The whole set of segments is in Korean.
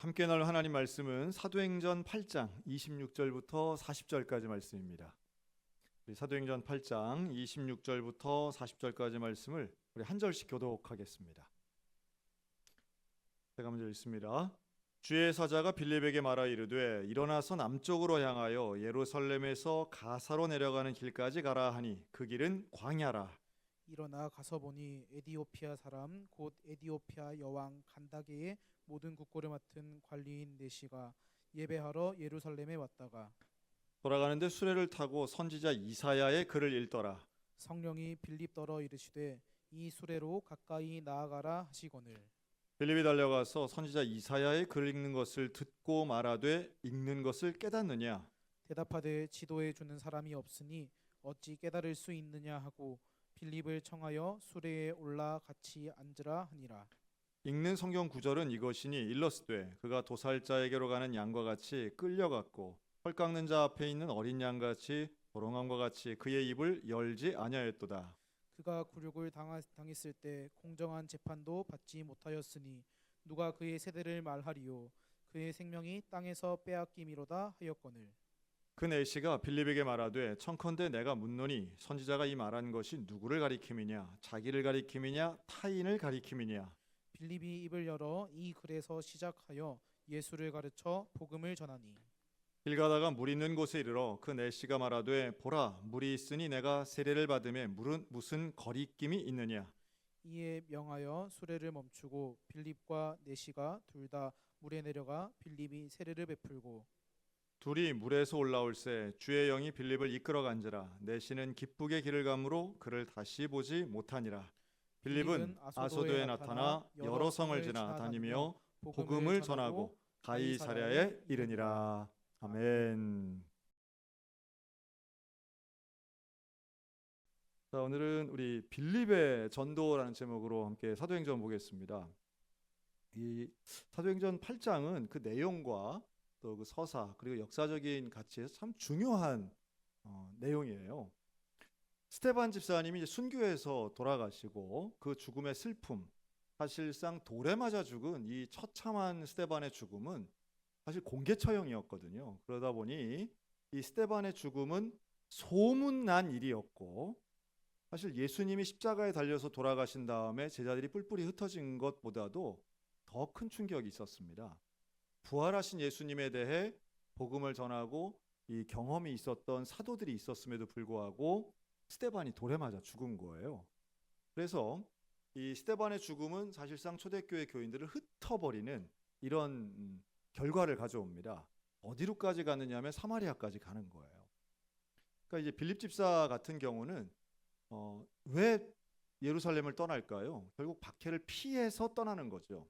함께 나눌 하나님 말씀은 사도행전 8장 26절부터 40절까지 말씀입니다. 우리 사도행전 8장 26절부터 40절까지 말씀을 우리 한 절씩 교독하겠습니다. 제가 먼저 읽습니다. 주의 사자가 빌립에게 말하 이르되 일어나서 남쪽으로 향하여 예루살렘에서 가사로 내려가는 길까지 가라 하니 그 길은 광야라. 일어나 가서 보니 에디오피아 사람 곧 에디오피아 여왕 간다게의 모든 국고를 맡은 관리인 네시가 예배하러 예루살렘에 왔다가 돌아가는데 수레를 타고 선지자 이사야의 글을 읽더라. 성령이 빌립더러 이르시되 이 수레로 가까이 나아가라 하시거늘 빌립이 달려가서 선지자 이사야의 글 읽는 것을 듣고 말하되 읽는 것을 깨닫느냐. 대답하되 지도해 주는 사람이 없으니 어찌 깨달을 수 있느냐 하고 빌립을 청하여 수레에 올라 같이 앉으라 하니라. 읽는 성경 구절은 이것이니 일러스되 그가 도살자에게로 가는 양과 같이 끌려갔고 헐 깎는 자 앞에 있는 어린 양같이 도롱함과 같이 그의 입을 열지 아니하였도다. 그가 굴욕을 당했을 때 공정한 재판도 받지 못하였으니 누가 그의 세대를 말하리요. 그의 생명이 땅에서 빼앗김이로다 하였거늘 그 내시가 빌립에게 말하되 청컨대 내가 묻노니 선지자가 이 말한 것이 누구를 가리킴이냐 자기를 가리킴이냐 타인을 가리킴이냐. 빌립이 입을 열어 이 글에서 시작하여 예수를 가르쳐 복음을 전하니 길 가다가 물 있는 곳에 이르러 그 내시가 말하되 보라 물이 있으니 내가 세례를 받음에 물은 무슨 거리낌이 있느냐. 이에 명하여 수레를 멈추고 빌립과 네시가 둘 다 물에 내려가 빌립이 세례를 베풀고 둘이 물에서 올라올새 주의 영이 빌립을 이끌어 간지라. 내시는 기쁘게 길을 가므로 그를 다시 보지 못하니라. 빌립은 아소도에 나타나 여러 성을 지나 다니며 복음을 전하고 가이사랴에 이르니라. 아멘. 자, 오늘은 우리 빌립의 전도라는 제목으로 함께 사도행전 보겠습니다. 이 사도행전 8장은 그 내용과 또 그 서사 그리고 역사적인 가치에서 참 중요한 내용이에요. 스테반 집사님이 이제 순교해서 돌아가시고 그 죽음의 슬픔, 사실상 돌에 맞아 죽은 이 처참한 스테반의 죽음은 사실 공개 처형이었거든요. 그러다 보니 이 스테반의 죽음은 소문난 일이었고, 사실 예수님이 십자가에 달려서 돌아가신 다음에 제자들이 뿔뿔이 흩어진 것보다도 더 큰 충격이 있었습니다. 부활하신 예수님에 대해 복음을 전하고 이 경험이 있었던 사도들이 있었음에도 불구하고 스테반이 돌에 맞아 죽은 거예요. 그래서 이 스테반의 죽음은 사실상 초대교회 교인들을 흩어버리는 이런 결과를 가져옵니다. 어디로까지 가느냐면 사마리아까지 가는 거예요. 그러니까 이제 빌립 집사 같은 경우는 왜 예루살렘을 떠날까요? 결국 박해를 피해서 떠나는 거죠.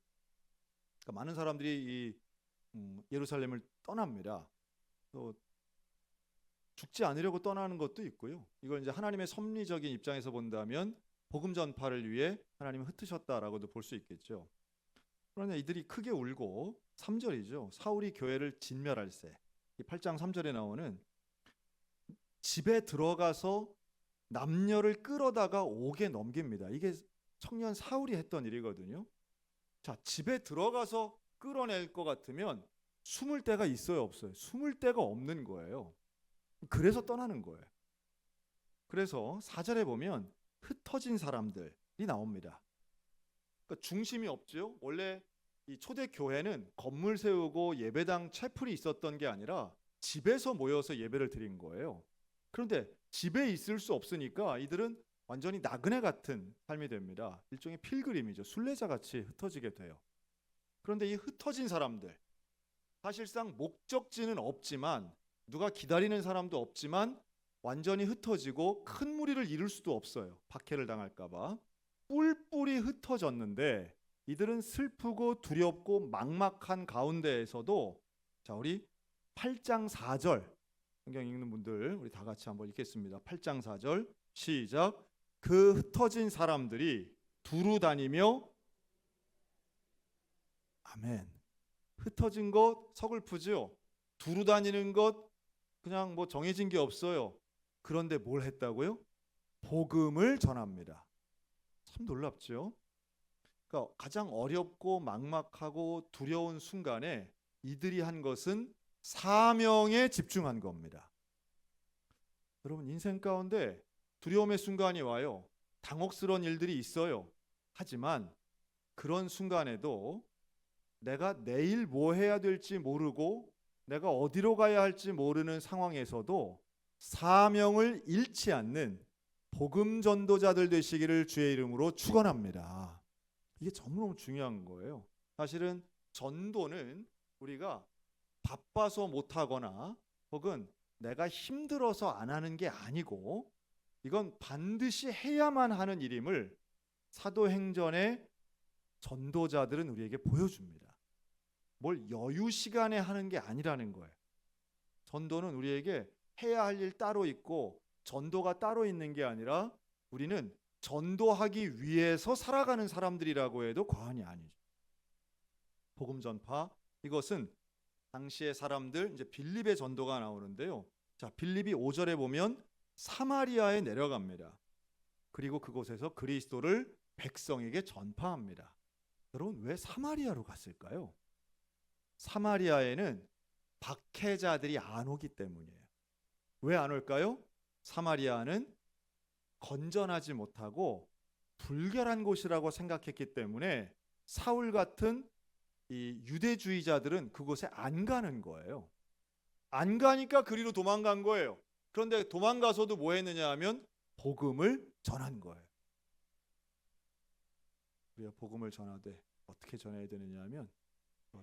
그러니까 많은 사람들이 이 예루살렘을 떠납니다. 또 죽지 않으려고 떠나는 것도 있고요. 이걸 이제 하나님의 섭리적인 입장에서 본다면 복음 전파를 위해 하나님은 흩으셨다라고도 볼 수 있겠죠. 그러나 이들이 크게 울고 3절이죠. 사울이 교회를 진멸할세. 이 8장 3절에 나오는 집에 들어가서 남녀를 끌어다가 옥에 넘깁니다. 이게 청년 사울이 했던 일이거든요. 자, 집에 들어가서 끌어낼 것 같으면 숨을 데가 있어요, 없어요? 숨을 데가 없는 거예요. 그래서 떠나는 거예요. 그래서 4절에 보면 흩어진 사람들이 나옵니다. 그러니까 중심이 없죠. 원래 이 초대 교회는 건물 세우고 예배당 채플이 있었던 게 아니라 집에서 모여서 예배를 드린 거예요. 그런데 집에 있을 수 없으니까 이들은 완전히 나그네 같은 삶이 됩니다. 일종의 필그림이죠. 순례자 같이 흩어지게 돼요. 그런데 이 흩어진 사람들, 사실상 목적지는 없지만 누가 기다리는 사람도 없지만 완전히 흩어지고 큰 무리를 이룰 수도 없어요. 박해를 당할까 봐. 뿔뿔이 흩어졌는데 이들은 슬프고 두렵고 막막한 가운데에서도, 자, 우리 8장 4절 성경 읽는 분들 우리 다 같이 한번 읽겠습니다. 8장 4절 시작. 그 흩어진 사람들이 두루 다니며, 아멘. 흩어진 것 서글프죠. 두루 다니는 것 그냥 뭐 정해진 게 없어요. 그런데 뭘 했다고요? 복음을 전합니다. 참 놀랍죠. 그러니까 가장 어렵고 막막하고 두려운 순간에 이들이 한 것은 사명에 집중한 겁니다. 여러분, 인생 가운데 두려움의 순간이 와요. 당혹스러운 일들이 있어요. 하지만 그런 순간에도 내가 내일 뭐 해야 될지 모르고 내가 어디로 가야 할지 모르는 상황에서도 사명을 잃지 않는 복음 전도자들 되시기를 주의 이름으로 축원합니다. 이게 너무너무 중요한 거예요. 사실은 전도는 우리가 바빠서 못하거나 혹은 내가 힘들어서 안 하는 게 아니고 이건 반드시 해야만 하는 일임을 사도행전의 전도자들은 우리에게 보여줍니다. 뭘 여유 시간에 하는 게 아니라는 거예요. 전도는 우리에게 해야 할 일 따로 있고 전도가 따로 있는 게 아니라 우리는 전도하기 위해서 살아가는 사람들이라고 해도 과언이 아니죠. 복음 전파, 이것은 당시의 사람들, 이제 빌립의 전도가 나오는데요. 자, 빌립이 5절에 보면 사마리아에 내려갑니다. 그리고 그곳에서 그리스도를 백성에게 전파합니다. 여러분, 왜 사마리아로 갔을까요? 사마리아에는 박해자들이 안 오기 때문이에요. 왜 안 올까요? 사마리아는 건전하지 못하고 불결한 곳이라고 생각했기 때문에 사울 같은 이 유대주의자들은 그곳에 안 가는 거예요. 안 가니까 그리로 도망간 거예요. 그런데 도망가서도 뭐 했느냐 하면 복음을 전한 거예요. 우리가 복음을 전하되 어떻게 전해야 되느냐 하면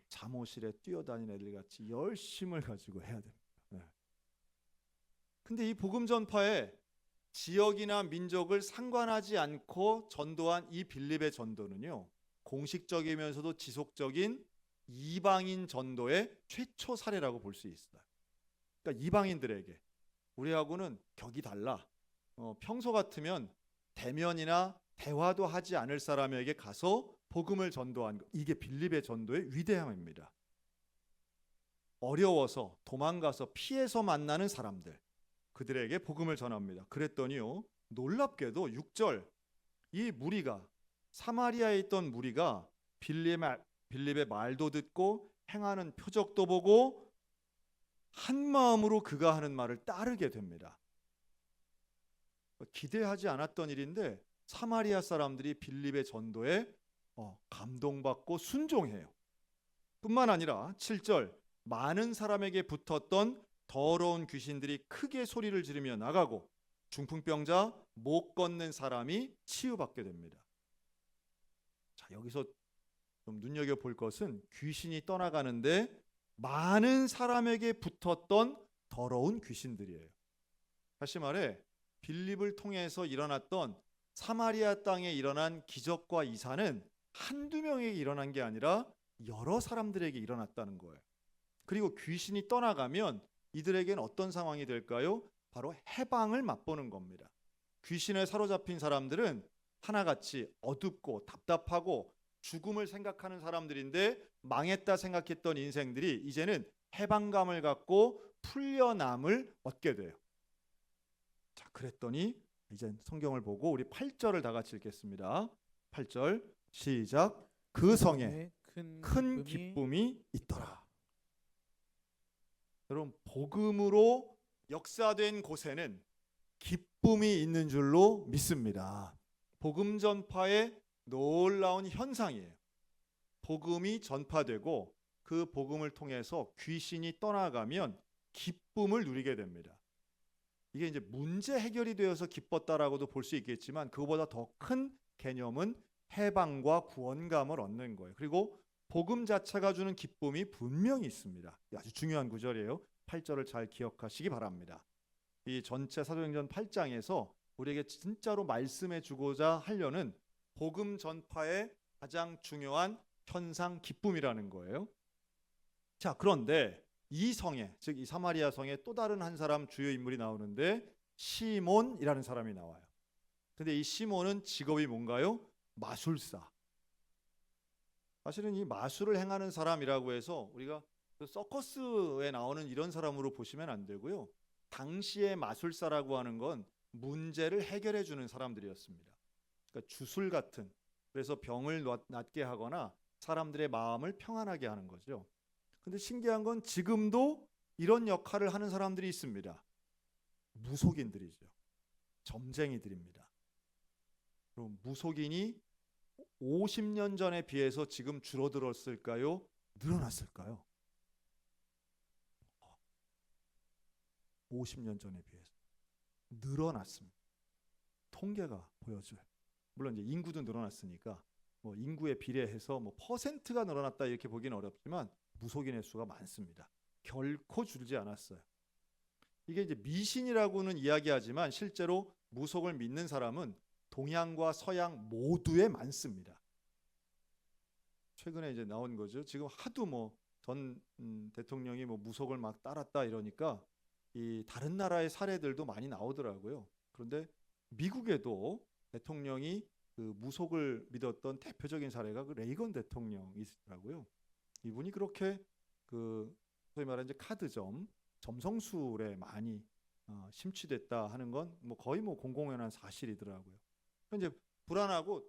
잠옷실에 뛰어다니는 애들 같이 열심을 가지고 해야 됩니다. 네. 근데 이 복음 전파에 지역이나 민족을 상관하지 않고 전도한 이 빌립의 전도는요, 공식적이면서도 지속적인 이방인 전도의 최초 사례라고 볼 수 있어요. 그러니까 이방인들에게, 우리하고는 격이 달라, 평소 같으면 대면이나 대화도 하지 않을 사람에게 가서 복음을 전도한 것, 이게 빌립의 전도의 위대함입니다. 어려워서 도망가서 피해서 만나는 사람들, 그들에게 복음을 전합니다. 그랬더니요, 놀랍게도 6절, 이 무리가, 사마리아에 있던 무리가 빌립의 말도 듣고 행하는 표적도 보고 한 마음으로 그가 하는 말을 따르게 됩니다. 기대하지 않았던 일인데 사마리아 사람들이 빌립의 전도에 감동받고 순종해요. 뿐만 아니라 7절, 많은 사람에게 붙었던 더러운 귀신들이 크게 소리를 지르며 나가고 중풍병자, 못 걷는 사람이 치유받게 됩니다. 자, 여기서 좀 눈여겨볼 것은 귀신이 떠나가는데 많은 사람에게 붙었던 더러운 귀신들이에요. 다시 말해 빌립을 통해서 일어났던 사마리아 땅에 일어난 기적과 이사는 한두 명에게 일어난 게 아니라 여러 사람들에게 일어났다는 거예요. 그리고 귀신이 떠나가면 이들에게는 어떤 상황이 될까요? 바로 해방을 맛보는 겁니다. 귀신에 사로잡힌 사람들은 하나같이 어둡고 답답하고 죽음을 생각하는 사람들인데 망했다 생각했던 인생들이 이제는 해방감을 갖고 풀려남을 얻게 돼요. 자, 그랬더니 이제 성경을 보고 우리 8절을 다 같이 읽겠습니다. 8절 시작. 그 성에 큰 기쁨이 있더라. 여러분, 복음으로 역사된 곳에는 기쁨이 있는 줄로 믿습니다. 복음 전파의 놀라운 현상이에요. 복음이 전파되고 그 복음을 통해서 귀신이 떠나가면 기쁨을 누리게 됩니다. 이게 이제 문제 해결이 되어서 기뻤다라고도 볼 수 있겠지만 그거보다 더 큰 개념은 해방과 구원감을 얻는 거예요. 그리고 복음 자체가 주는 기쁨이 분명히 있습니다. 아주 중요한 구절이에요. 8절을 잘 기억하시기 바랍니다. 이 전체 사도행전 8장에서 우리에게 진짜로 말씀해 주고자 하려는 복음 전파의 가장 중요한 현상, 기쁨이라는 거예요. 자, 그런데 이 성에, 즉 이 사마리아 성에 또 다른 한 사람 주요 인물이 나오는데 시몬이라는 사람이 나와요. 근데 이 시몬은 직업이 뭔가요? 마술사. 사실은 이 마술을 행하는 사람이라고 해서 우리가 그 서커스에 나오는 이런 사람으로 보시면 안 되고요. 당시의 마술사라고 하는 건 문제를 해결해 주는 사람들이었습니다. 그러니까 주술 같은, 그래서 병을 낫게 하거나 사람들의 마음을 평안하게 하는 거죠. 근데 신기한 건 지금도 이런 역할을 하는 사람들이 있습니다. 무속인들이죠. 점쟁이들입니다. 그럼 무속인이 50년 전에 비해서 지금 줄어들었을까요? 늘어났을까요? 50년 전에 비해서 늘어났습니다. 통계가 보여줘요. 물론 이제 인구도 늘어났으니까 뭐 인구에 비례해서 뭐 퍼센트가 늘어났다 이렇게 보기는 어렵지만 무속인의 수가 많습니다. 결코 줄지 않았어요. 이게 이제 미신이라고는 이야기하지만 실제로 무속을 믿는 사람은 동양과 서양 모두에 많습니다. 최근에 이제 나온 거죠. 지금 하도 뭐 전 대통령이 뭐 무속을 막 따랐다 이러니까 이 다른 나라의 사례들도 많이 나오더라고요. 그런데 미국에도 대통령이 그 무속을 믿었던 대표적인 사례가 그 레이건 대통령이시더라고요. 이분이 그렇게 그 소위 말하는 이제 카드점, 점성술에 많이 심취됐다 하는 건 뭐 거의 뭐 공공연한 사실이더라고요. 이제 불안하고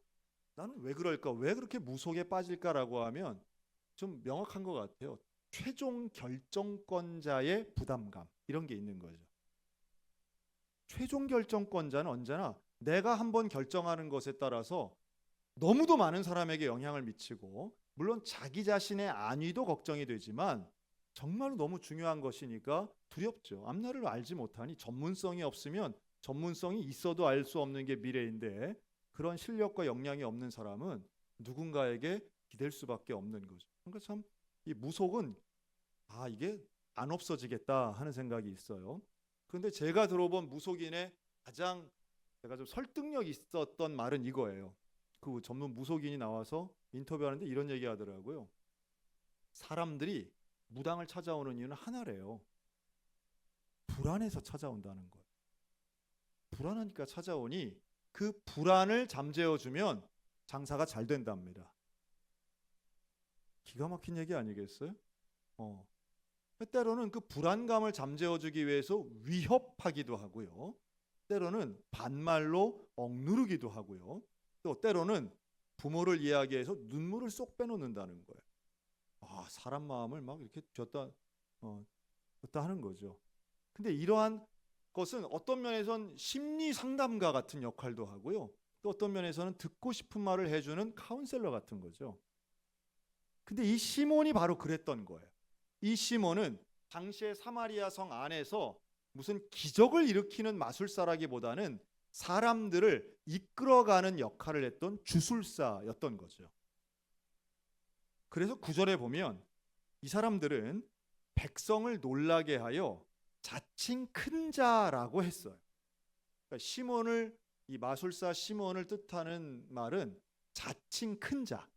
나는 왜 그럴까? 왜 그렇게 무속에 빠질까라고 하면 좀 명확한 것 같아요. 최종 결정권자의 부담감 이런 게 있는 거죠. 최종 결정권자는 언제나 내가 한번 결정하는 것에 따라서 너무도 많은 사람에게 영향을 미치고 물론 자기 자신의 안위도 걱정이 되지만 정말로 너무 중요한 것이니까 두렵죠. 앞날을 알지 못하니 전문성이 없으면 전문성이 있어도 알 수 없는 게 미래인데 그런 실력과 역량이 없는 사람은 누군가에게 기댈 수밖에 없는 거죠. 그러니까 참 이 무속은 이게 안 없어지겠다 하는 생각이 있어요. 그런데 제가 들어본 무속인의 가장 제가 좀 설득력 있었던 말은 이거예요. 그 전문 무속인이 나와서 인터뷰하는데 이런 얘기 하더라고요. 사람들이 무당을 찾아오는 이유는 하나래요. 불안해서 찾아온다는 거예요. 불안하니까 찾아오니 그 불안을 잠재워주면 장사가 잘 된답니다. 기가 막힌 얘기 아니겠어요? 때로는 그 불안감을 잠재워주기 위해서 위협하기도 하고요. 때로는 반말로 억누르기도 하고요. 또 때로는 부모를 이야기해서 눈물을 쏙 빼놓는다는 거예요. 사람 마음을 막 이렇게 줬다 하는 거죠. 근데 이러한 것은 어떤 면에선 심리 상담가 같은 역할도 하고요. 또 어떤 면에서는 듣고 싶은 말을 해주는 카운셀러 같은 거죠. 근데 이 시몬이 바로 그랬던 거예요. 이 시몬은 당시에 사마리아 성 안에서 무슨 기적을 일으키는 마술사라기보다는 사람들을 이끌어가는 역할을 했던 주술사였던 거죠. 그래서 9절에 보면 이 사람들은 백성을 놀라게 하여 자칭 큰 자라고 했어요. 그러니까 시몬을 이 마술사 시몬을 뜻하는 말은 자칭 큰 자.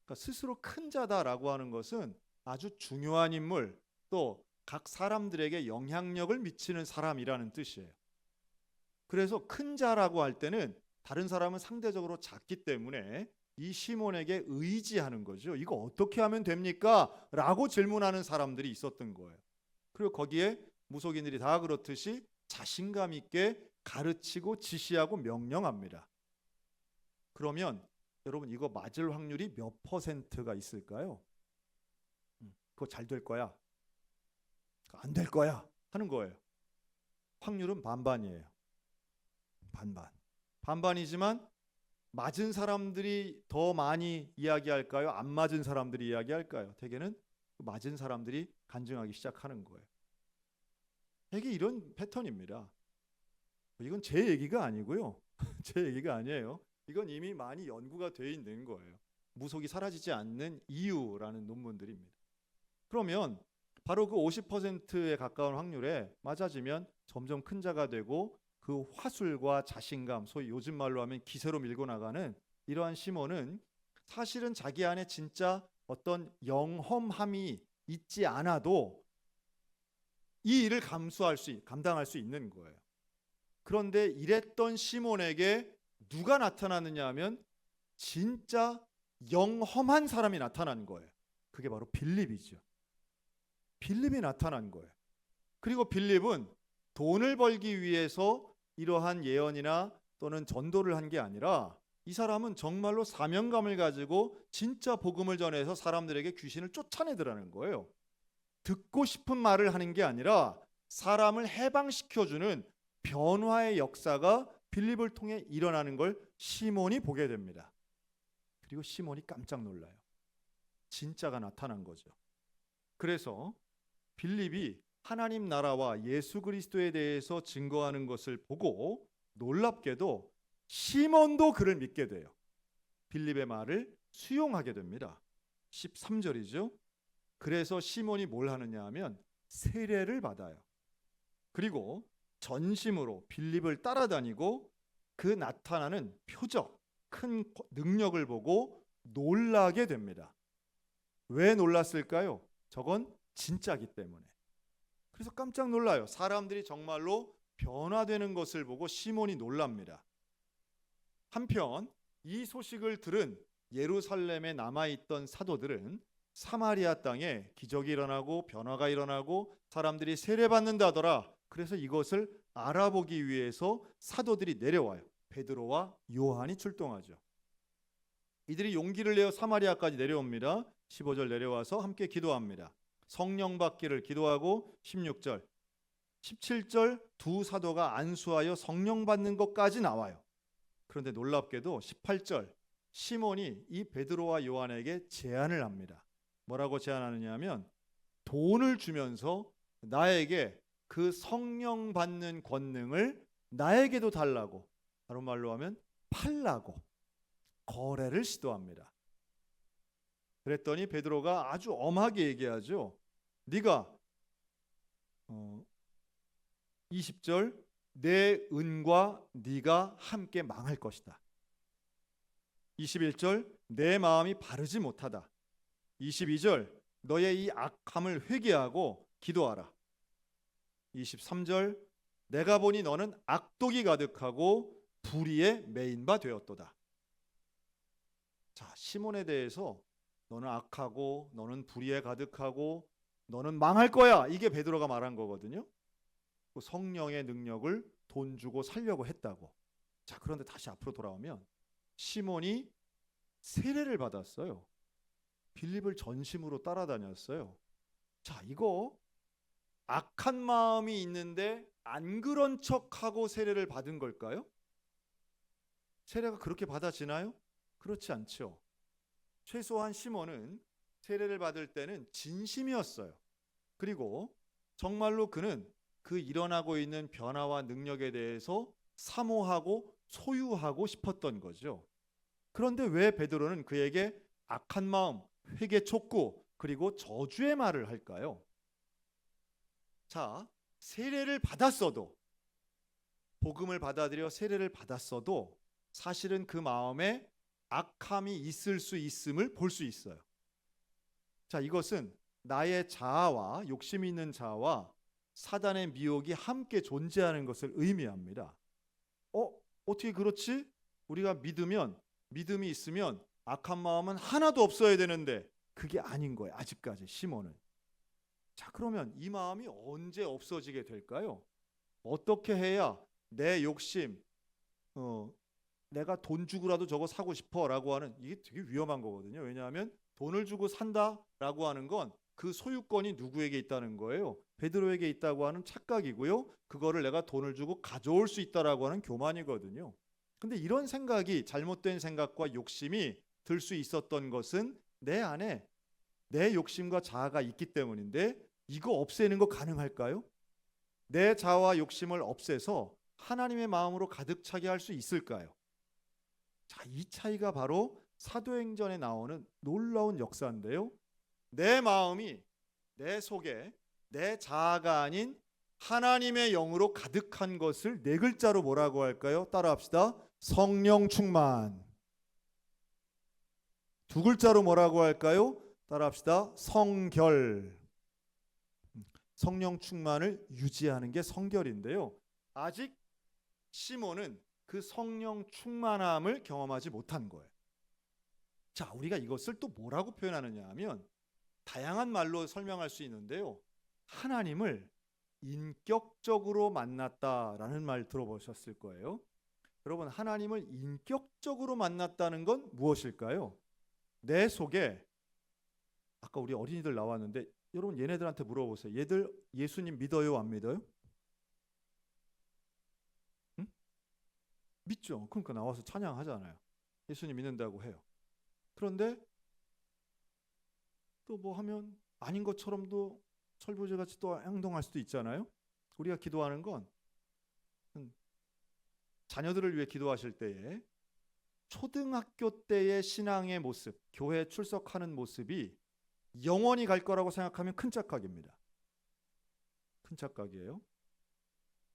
그러니까 스스로 큰 자다라고 하는 것은 아주 중요한 인물 또 각 사람들에게 영향력을 미치는 사람이라는 뜻이에요. 그래서 큰 자라고 할 때는 다른 사람은 상대적으로 작기 때문에 이 시몬에게 의지하는 거죠. 이거 어떻게 하면 됩니까? 라고 질문하는 사람들이 있었던 거예요. 그리고 거기에 무속인들이 다 그렇듯이 자신감 있게 가르치고 지시하고 명령합니다. 그러면 여러분 이거 맞을 확률이 몇 퍼센트가 있을까요? 그거 잘 될 거야. 안 될 거야. 하는 거예요. 확률은 반반이에요. 반반. 반반이지만 맞은 사람들이 더 많이 이야기할까요? 안 맞은 사람들이 이야기할까요? 대개는 맞은 사람들이 간증하기 시작하는 거예요. 되게 이런 패턴입니다. 이건 제 얘기가 아니고요. 제 얘기가 아니에요. 이건 이미 많이 연구가 돼 있는 거예요. 무속이 사라지지 않는 이유라는 논문들입니다. 그러면 바로 그 50%에 가까운 확률에 맞아지면 점점 큰 자가 되고 그 화술과 자신감, 소위 요즘 말로 하면 기세로 밀고 나가는 이러한 시몬은 사실은 자기 안에 진짜 어떤 영험함이 있지 않아도 이 일을 감당할 수 있는 거예요. 그런데 이랬던 시몬에게 누가 나타나느냐 하면 진짜 영험한 사람이 나타난 거예요. 그게 바로 빌립이죠. 빌립이 나타난 거예요. 그리고 빌립은 돈을 벌기 위해서 이러한 예언이나 또는 전도를 한 게 아니라 이 사람은 정말로 사명감을 가지고 진짜 복음을 전해서 사람들에게 귀신을 쫓아내더라는 거예요. 듣고 싶은 말을 하는 게 아니라 사람을 해방시켜주는 변화의 역사가 빌립을 통해 일어나는 걸 시몬이 보게 됩니다. 그리고 시몬이 깜짝 놀라요. 진짜가 나타난 거죠. 그래서 빌립이 하나님 나라와 예수 그리스도에 대해서 증거하는 것을 보고 놀랍게도 시몬도 그를 믿게 돼요. 빌립의 말을 수용하게 됩니다. 13절이죠. 그래서 시몬이 뭘 하느냐 하면 세례를 받아요. 그리고 전심으로 빌립을 따라다니고 그 나타나는 표적, 큰 능력을 보고 놀라게 됩니다. 왜 놀랐을까요? 저건 진짜기 때문에. 그래서 깜짝 놀라요. 사람들이 정말로 변화되는 것을 보고 시몬이 놀랍니다. 한편 이 소식을 들은 예루살렘에 남아있던 사도들은 사마리아 땅에 기적이 일어나고 변화가 일어나고 사람들이 세례받는다더라. 그래서 이것을 알아보기 위해서 사도들이 내려와요. 베드로와 요한이 출동하죠. 이들이 용기를 내어 사마리아까지 내려옵니다. 15절 내려와서 함께 기도합니다. 성령 받기를 기도하고 16절, 17절 두 사도가 안수하여 성령 받는 것까지 나와요. 그런데 놀랍게도 18절 시몬이 이 베드로와 요한에게 제안을 합니다. 뭐라고 제안하느냐 하면 돈을 주면서 나에게 그 성령 받는 권능을 나에게도 달라고, 다른 말로 하면 팔라고 거래를 시도합니다. 그랬더니 베드로가 아주 엄하게 얘기하죠. 네가 20절 내 은과 네가 함께 망할 것이다. 21절 내 마음이 바르지 못하다. 22절 너의 이 악함을 회개하고 기도하라. 23절 내가 보니 너는 악독이 가득하고 불의에 매인 바 되었도다. 자, 시몬에 대해서 너는 악하고 너는 불의에 가득하고 너는 망할 거야. 이게 베드로가 말한 거거든요. 성령의 능력을 돈 주고 살려고 했다고. 자, 그런데 다시 앞으로 돌아오면 시몬이 세례를 받았어요. 빌립을 전심으로 따라다녔어요. 자, 이거 악한 마음이 있는데 안 그런 척하고 세례를 받은 걸까요? 세례가 그렇게 받아지나요? 그렇지 않죠. 최소한 시몬은 세례를 받을 때는 진심이었어요. 그리고 정말로 그는 그 일어나고 있는 변화와 능력에 대해서 사모하고 소유하고 싶었던 거죠. 그런데 왜 베드로는 그에게 악한 마음, 회개 촉구, 그리고 저주의 말을 할까요? 자, 세례를 받았어도, 복음을 받아들여 세례를 받았어도 사실은 그 마음에 악함이 있을 수 있음을 볼 수 있어요. 자, 이것은 나의 자아와 욕심이 있는 자아와 사단의 미혹이 함께 존재하는 것을 의미합니다. 어떻게 그렇지? 우리가 믿음이 있으면 악한 마음은 하나도 없어야 되는데 그게 아닌 거예요. 아직까지 시몬은. 자, 그러면 이 마음이 언제 없어지게 될까요? 어떻게 해야 내 욕심, 내가 돈 주고라도 저거 사고 싶어라고 하는, 이게 되게 위험한 거거든요. 왜냐하면 돈을 주고 산다라고 하는 건 그 소유권이 누구에게 있다는 거예요? 베드로에게 있다고 하는 착각이고요. 그거를 내가 돈을 주고 가져올 수 있다라고 하는 교만이거든요. 근데 이런 생각이, 잘못된 생각과 욕심이 들 수 있었던 것은 내 안에 내 욕심과 자아가 있기 때문인데, 이거 없애는 거 가능할까요? 내 자아와 욕심을 없애서 하나님의 마음으로 가득 차게 할 수 있을까요? 자, 이 차이가 바로 사도행전에 나오는 놀라운 역사인데요. 내 마음이 내 속에 내 자아가 아닌 하나님의 영으로 가득한 것을 네 글자로 뭐라고 할까요? 따라합시다. 성령 충만. 두 글자로 뭐라고 할까요? 따라합시다. 성결. 성령 충만을 유지하는 게 성결인데요. 아직 시몬은 그 성령 충만함을 경험하지 못한 거예요. 자, 우리가 이것을 또 뭐라고 표현하느냐 하면 다양한 말로 설명할 수 있는데요. 하나님을 인격적으로 만났다라는 말 들어보셨을 거예요. 여러분, 하나님을 인격적으로 만났다는 건 무엇일까요? 내 속에, 아까 우리 어린이들 나왔는데 여러분 얘네들한테 물어보세요. 얘들 예수님 믿어요, 안 믿어요? 응? 믿죠. 그러니까 나와서 찬양하잖아요. 예수님 믿는다고 해요. 그런데 또 뭐 하면 아닌 것처럼도 철부지같이 또 행동할 수도 있잖아요. 우리가 기도하는 건 자녀들을 위해 기도하실 때에 초등학교 때의 신앙의 모습, 교회에 출석하는 모습이 영원히 갈 거라고 생각하면 큰 착각입니다. 큰 착각이에요.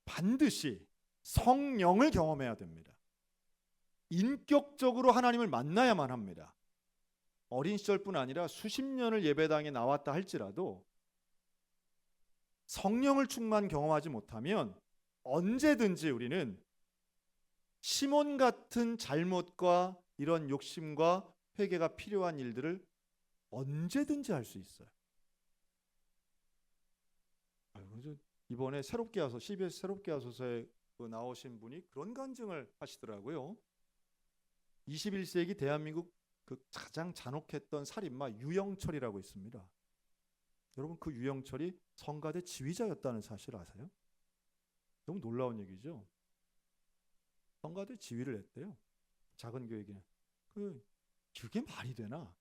반드시 성령을 경험해야 됩니다. 인격적으로 하나님을 만나야만 합니다. 어린 시절뿐 아니라 수십 년을 예배당에 나왔다 할지라도 성령을 충만 경험하지 못하면 언제든지 우리는 시몬 같은 잘못과 이런 욕심과 회개가 필요한 일들을 언제든지 할 수 있어요. 이번에 새롭게 와서 CBS 새롭게 와서에 나오신 분이 그런 간증을 하시더라고요. 21세기 대한민국 그 가장 잔혹했던 살인마 유영철이라고 있습니다. 여러분, 그 유영철이 성가대 지휘자였다는 사실 아세요? 너무 놀라운 얘기죠. 성가대 지휘를 했대요. 작은 교회에. 그게 말이 되나?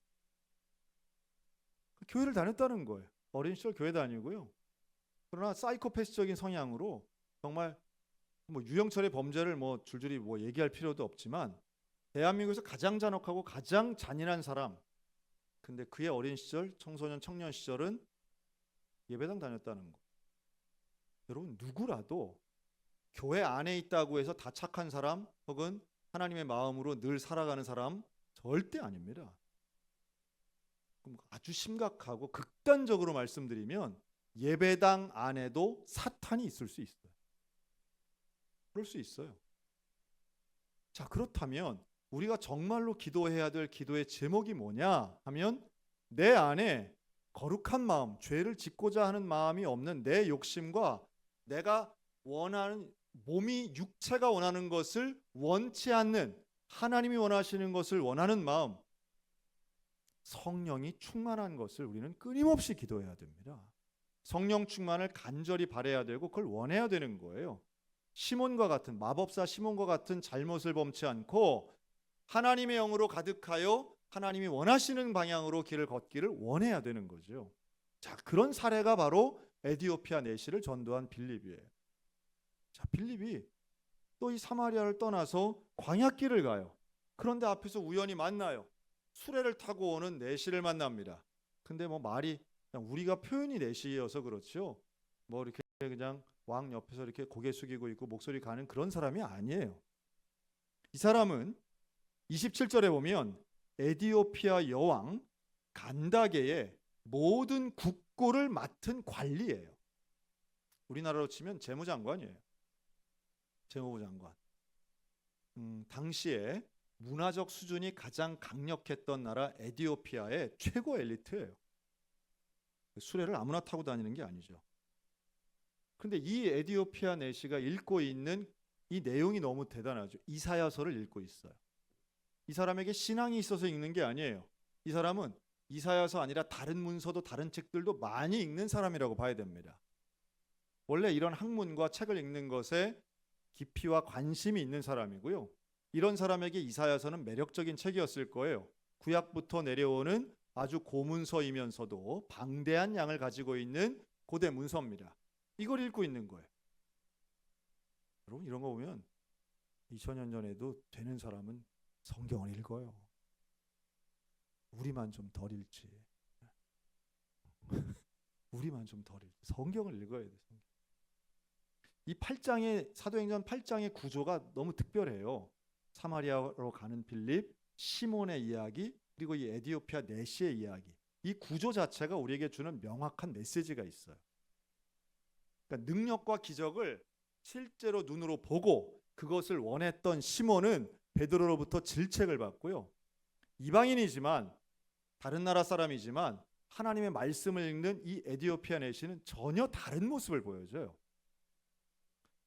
교회를 다녔다는 거예요. 어린 시절 교회 다니고요. 그러나 사이코패스적인 성향으로 정말 뭐 유영철의 범죄를 뭐 줄줄이 뭐 얘기할 필요도 없지만 대한민국에서 가장 잔혹하고 가장 잔인한 사람. 근데 그의 어린 시절, 청소년, 청년 시절은 예배당 다녔다는 거. 여러분, 누구라도 교회 안에 있다고 해서 다 착한 사람 혹은 하나님의 마음으로 늘 살아가는 사람 절대 아닙니다. 그럼 아주 심각하고 극단적으로 말씀드리면 예배당 안에도 사탄이 있을 수 있어요. 그럴 수 있어요. 자, 그렇다면 우리가 정말로 기도해야 될 기도의 제목이 뭐냐 하면 내 안에 거룩한 마음, 죄를 짓고자 하는 마음이 없는 내 욕심과 내가 원하는 몸이 육체가 원하는 것을 원치 않는 하나님이 원하시는 것을 원하는 마음, 성령이 충만한 것을 우리는 끊임없이 기도해야 됩니다. 성령 충만을 간절히 바라야 되고 그걸 원해야 되는 거예요. 시몬과 같은 마법사 시몬과 같은 잘못을 범치 않고 하나님의 영으로 가득하여 하나님이 원하시는 방향으로 길을 걷기를 원해야 되는 거죠. 자, 그런 사례가 바로 에디오피아 내시를 전도한 빌립이에요. 자, 빌립이 또 이 사마리아를 떠나서 광야길을 가요. 그런데 앞에서 우연히 만나요. 수레를 타고 오는 내시를 만납니다. 근데 뭐 말이 그냥 우리가 표현이 내시여서 그렇죠. 뭐 이렇게 그냥 왕 옆에서 이렇게 고개 숙이고 있고 목소리 가는 그런 사람이 아니에요. 이 사람은 27절에 보면 에디오피아 여왕 간다게의 모든 국고를 맡은 관리예요. 우리나라로 치면 재무장관이에요. 재무부 장관. 당시에 문화적 수준이 가장 강력했던 나라 에디오피아의 최고 엘리트예요. 수레를 아무나 타고 다니는 게 아니죠. 그런데 이 에디오피아 내시가 읽고 있는 이 내용이 너무 대단하죠. 이사야서를 읽고 있어요. 이 사람에게 신앙이 있어서 읽는 게 아니에요. 이 사람은 이사야서 아니라 다른 문서도 다른 책들도 많이 읽는 사람이라고 봐야 됩니다. 원래 이런 학문과 책을 읽는 것에 깊이와 관심이 있는 사람이고요. 이런 사람에게 이사야서는 매력적인 책이었을 거예요. 구약부터 내려오는 아주 고문서이면서도 방대한 양을 가지고 있는 고대 문서입니다. 이걸 읽고 있는 거예요. 여러분, 이런 거 보면 2000년 전에도 되는 사람은 성경을 읽어요. 우리만 좀 덜 읽지. 우리만 좀 덜 읽지. 성경을 읽어야 돼. 이 8장의 사도행전 8장의 구조가 너무 특별해요. 사마리아로 가는 빌립, 시몬의 이야기, 그리고 이 에디오피아 내시의 이야기. 이 구조 자체가 우리에게 주는 명확한 메시지가 있어요. 그러니까 능력과 기적을 실제로 눈으로 보고 그것을 원했던 시몬은 베드로로부터 질책을 받고요. 이방인이지만 다른 나라 사람이지만 하나님의 말씀을 읽는 이 에디오피아 내시는 전혀 다른 모습을 보여줘요.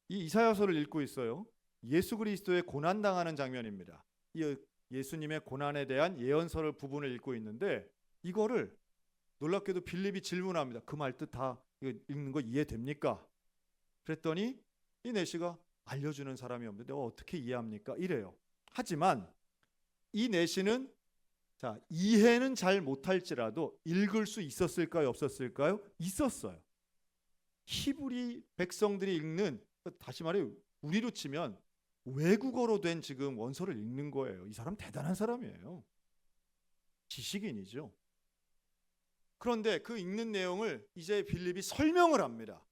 이 이사야서를 읽고 있어요. 예수 그리스도의 고난 당하는 장면입니다. 이 예수님의 고난에 대한 예언서를 부분을 읽고 있는데 이거를 놀랍게도 빌립이 질문합니다. 그 말 뜻 다 읽는 거 이해됩니까? 그랬더니 이 내시가 알려주는 사람이 없는데 내가 어떻게 이해합니까? 이래요. 하지만 이 내시는 자, 이해는 잘 못할지라도 읽을 수 있었을까요? 없었을까요? 있었어요. 히브리 백성들이 읽는, 다시 말해 우리로 치면 외국어로 된 지금 원서를 읽는 거예요. 이 사람 대단한 사람이에요. 지식인이죠. 그런데 그 읽는 내용을 이제 빌립이 설명을 합니다.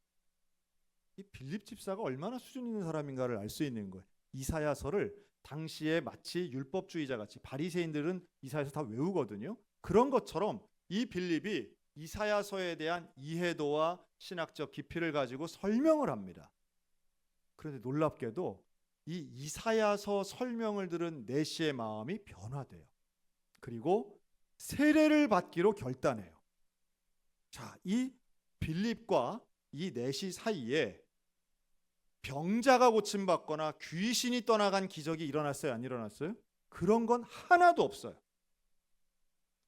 이 빌립 집사가 얼마나 수준 있는 사람인가를 알 수 있는 거예요. 이사야서를 당시에 마치 율법주의자 같이 바리새인들은 이사야서 다 외우거든요. 그런 것처럼 이 빌립이 이사야서에 대한 이해도와 신학적 깊이를 가지고 설명을 합니다. 그런데 놀랍게도 이 이사야서 설명을 들은 내시의 마음이 변화돼요. 그리고 세례를 받기로 결단해요. 자, 이 빌립과 이 내시 사이에 병자가 고침받거나 귀신이 떠나간 기적이 일어났어요? 안 일어났어요? 그런 건 하나도 없어요.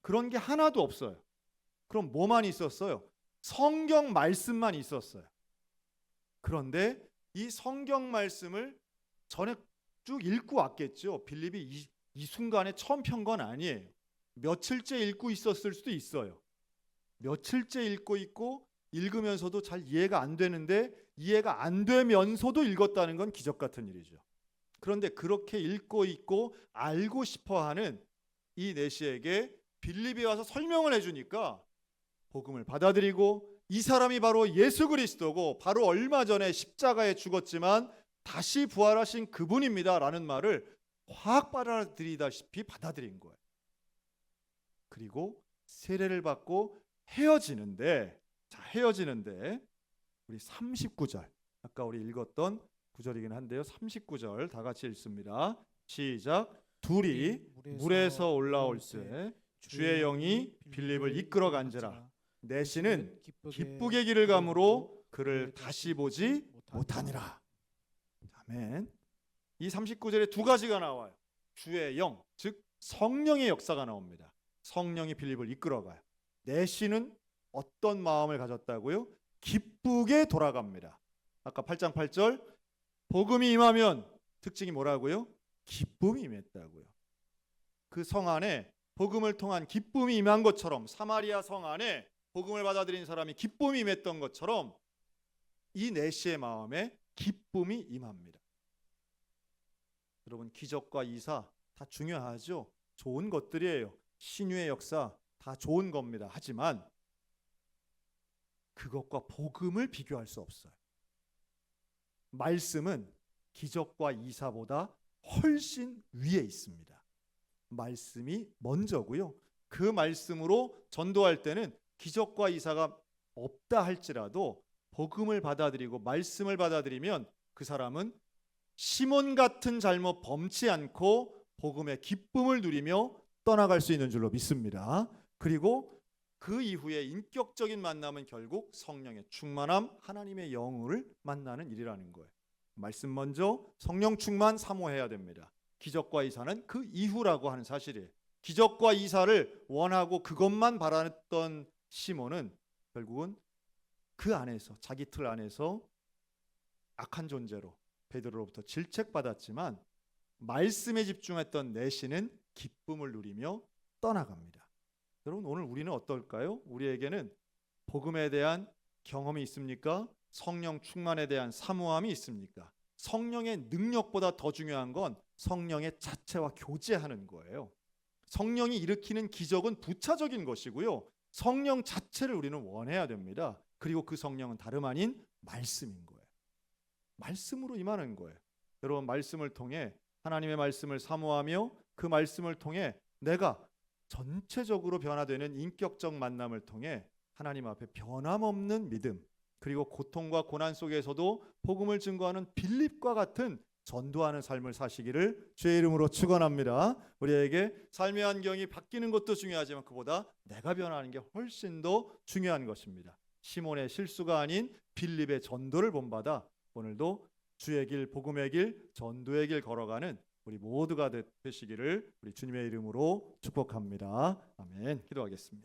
그런 게 하나도 없어요. 그럼 뭐만 있었어요? 성경 말씀만 있었어요. 그런데 이 성경 말씀을 전에 쭉 읽고 왔겠죠. 빌립이 이 순간에 처음 편 건 아니에요. 며칠째 읽고 있었을 수도 있어요. 며칠째 읽고 있고 읽으면서도 잘 이해가 안 되는데 이해가 안 되면서도 읽었다는 건 기적 같은 일이죠. 그런데 그렇게 읽고 있고 알고 싶어하는 이 내시에게 빌립이 와서 설명을 해주니까 복음을 받아들이고 이 사람이 바로 예수 그리스도고 바로 얼마 전에 십자가에 죽었지만 다시 부활하신 그분입니다 라는 말을 확 받아들이다시피 받아들인 거예요. 그리고 세례를 받고 헤어지는데 우리 39절 아까 우리 읽었던 구절이긴 한데요. 39절 다 같이 읽습니다. 시작. 둘이 물에서 올라올 때 주의 영이 빌립을 이끌어 간지라. 내시는 기쁘게 길을 가므로 그를 다시 보지 못하니라. 아멘. 이 39절에 두 가지가 나와요. 주의 영, 즉 성령의 역사가 나옵니다. 성령이 빌립을 이끌어가요. 내시는 어떤 마음을 가졌다고요? 기쁘게 돌아갑니다. 아까 8장 8절 복음이 임하면 특징이 뭐라고요? 기쁨이 임했다고요. 그 성 안에 복음을 통한 기쁨이 임한 것처럼 사마리아 성 안에 복음을 받아들인 사람이 기쁨이 임했던 것처럼 이 내시의 마음에 기쁨이 임합니다. 여러분 기적과 이사 다 중요하죠. 좋은 것들이에요. 신유의 역사 다 좋은 겁니다. 하지만 그것과 복음을 비교할 수 없어요. 말씀은 기적과 이사보다 훨씬 위에 있습니다. 말씀이 먼저고요. 그 말씀으로 전도할 때는 기적과 이사가 없다 할지라도 복음을 받아들이고 말씀을 받아들이면 그 사람은 시몬 같은 잘못 범치 않고 복음의 기쁨을 누리며 떠나갈 수 있는 줄로 믿습니다. 그리고 그 이후에 인격적인 만남은 결국 성령의 충만함, 하나님의 영을 만나는 일이라는 거예요. 말씀 먼저, 성령 충만 사모해야 됩니다. 기적과 이사는 그 이후라고 하는 사실이에요. 기적과 이사를 원하고 그것만 바랐던 시몬은 결국은 그 안에서 자기 틀 안에서 악한 존재로 베드로로부터 질책받았지만 말씀에 집중했던 내시는 기쁨을 누리며 떠나갑니다. 여러분 오늘 우리는 어떨까요? 우리에게는 복음에 대한 경험이 있습니까? 성령 충만에 대한 사모함이 있습니까? 성령의 능력보다 더 중요한 건 성령의 자체와 교제하는 거예요. 성령이 일으키는 기적은 부차적인 것이고요. 성령 자체를 우리는 원해야 됩니다. 그리고 그 성령은 다름 아닌 말씀인 거예요. 말씀으로 임하는 거예요. 여러분 말씀을 통해 하나님의 말씀을 사모하며 그 말씀을 통해 내가 전체적으로 변화되는 인격적 만남을 통해 하나님 앞에 변함없는 믿음 그리고 고통과 고난 속에서도 복음을 증거하는 빌립과 같은 전도하는 삶을 사시기를 주의 이름으로 축원합니다. 우리에게 삶의 환경이 바뀌는 것도 중요하지만 그보다 내가 변화하는 게 훨씬 더 중요한 것입니다. 시몬의 실수가 아닌 빌립의 전도를 본받아 오늘도 주의 길, 복음의 길, 전도의 길 걸어가는 우리 모두가 되시기를 우리 주님의 이름으로 축복합니다. 아멘. 기도하겠습니다.